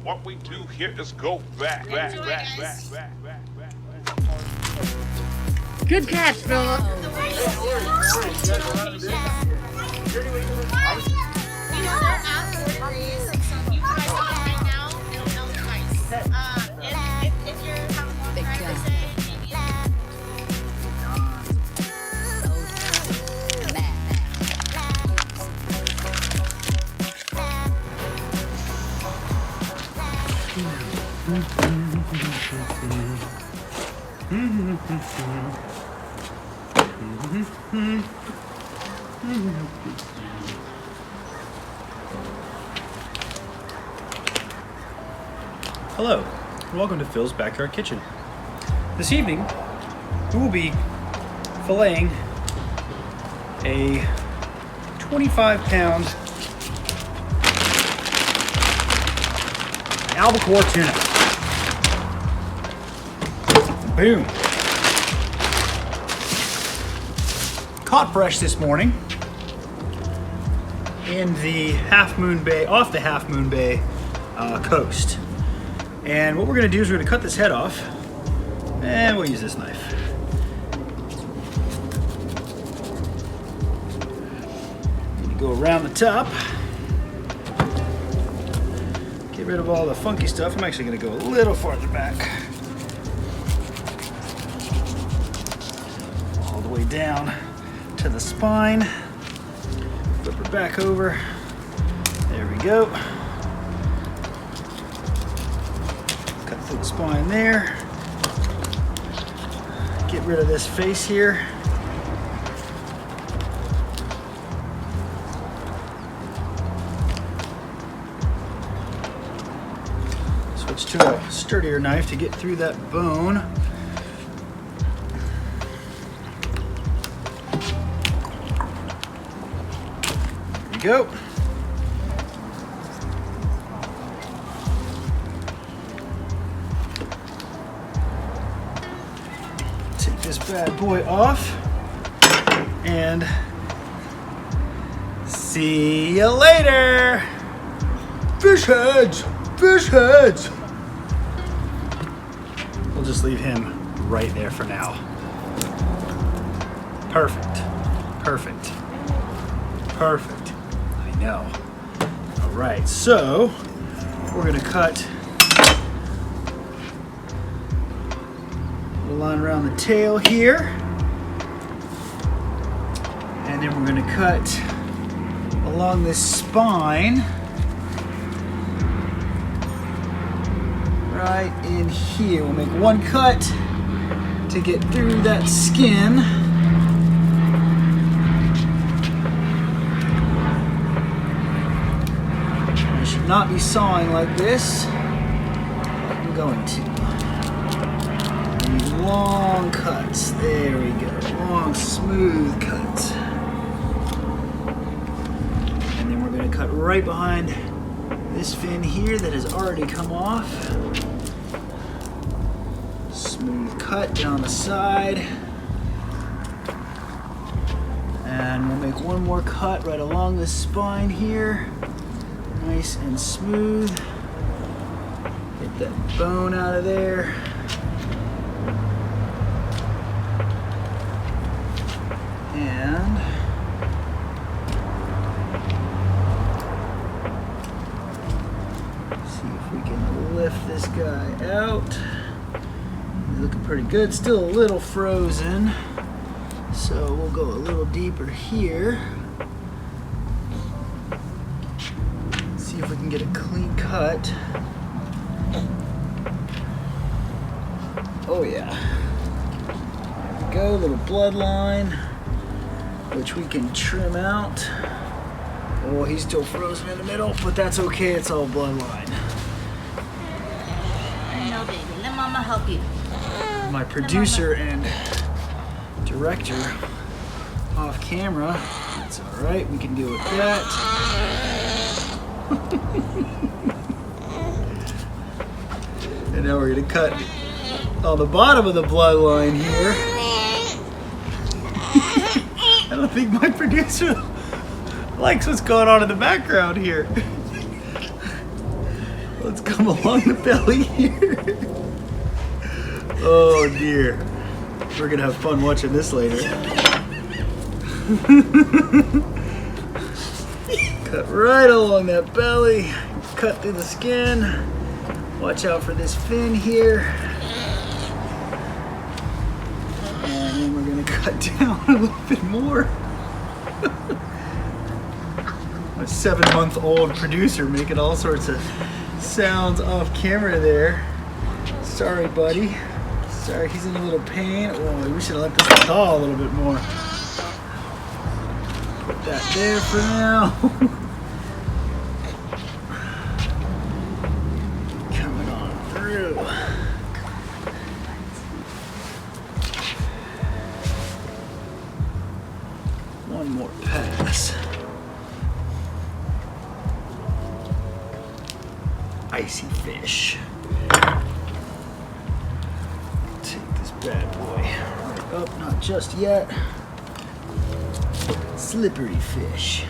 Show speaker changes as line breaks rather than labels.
What we do here is go back.
Good catch, Philip.
Hello, and welcome to Phil's Backyard Kitchen. This evening, we will be filleting a 25-pound Albacore Tuna. Boom. Caught fresh this morning in the Half Moon Bay, off the Half Moon Bay coast. And what we're going to do is we're going to cut this head off, and we'll use this knife. Need to go around the top. Get rid of all the funky stuff. I'm actually going to go a little farther back. All the way down to the spine. Flip her back over. There we go. Cut through the spine there. Get rid of this face here. Switch to a sturdier knife to get through that bone. There you go. Take this bad boy off and see you later. Fish heads, fish heads. We'll just leave him right there for now. Perfect, perfect, perfect. I know. All right, so we're gonna cut a line around the tail here, and then we're gonna cut along this spine right in here. We'll make one cut to get through that skin. I should not be sawing like this. I'm going to. Long cuts. There we go. Long, smooth cuts. And then we're going to cut right behind this fin here that has already come off. Smooth cut down the side. And we'll make one more cut right along the spine here. Nice and smooth. Get that bone out of there. And see if we can lift this guy out. He's looking pretty good, still a little frozen. So we'll go a little deeper here. See if we can get a clean cut. Oh yeah. There we go, little bloodline, which we can trim out. Oh, he's still frozen in the middle, but that's okay, it's all bloodline.
No, baby. Let Mama help you.
My producer and director off camera. That's all right, we can deal with that. And now we're gonna cut on the bottom of the bloodline here. I don't think my producer likes what's going on in the background here. We'll Let's come along the belly here. Oh dear. We're gonna have fun watching this later. Cut right along that belly. Cut through the skin. Watch out for this fin here. And then we're gonna cut down a little bit more. My 7-month-old producer making all sorts of sounds off camera there. Sorry, buddy. Sorry, he's in a little pain. Oh, we should have let this thaw a little bit more. Put that there for now. Coming on through. One more pass. Icy fish. Take this bad boy right up, not just yet. Slippery fish.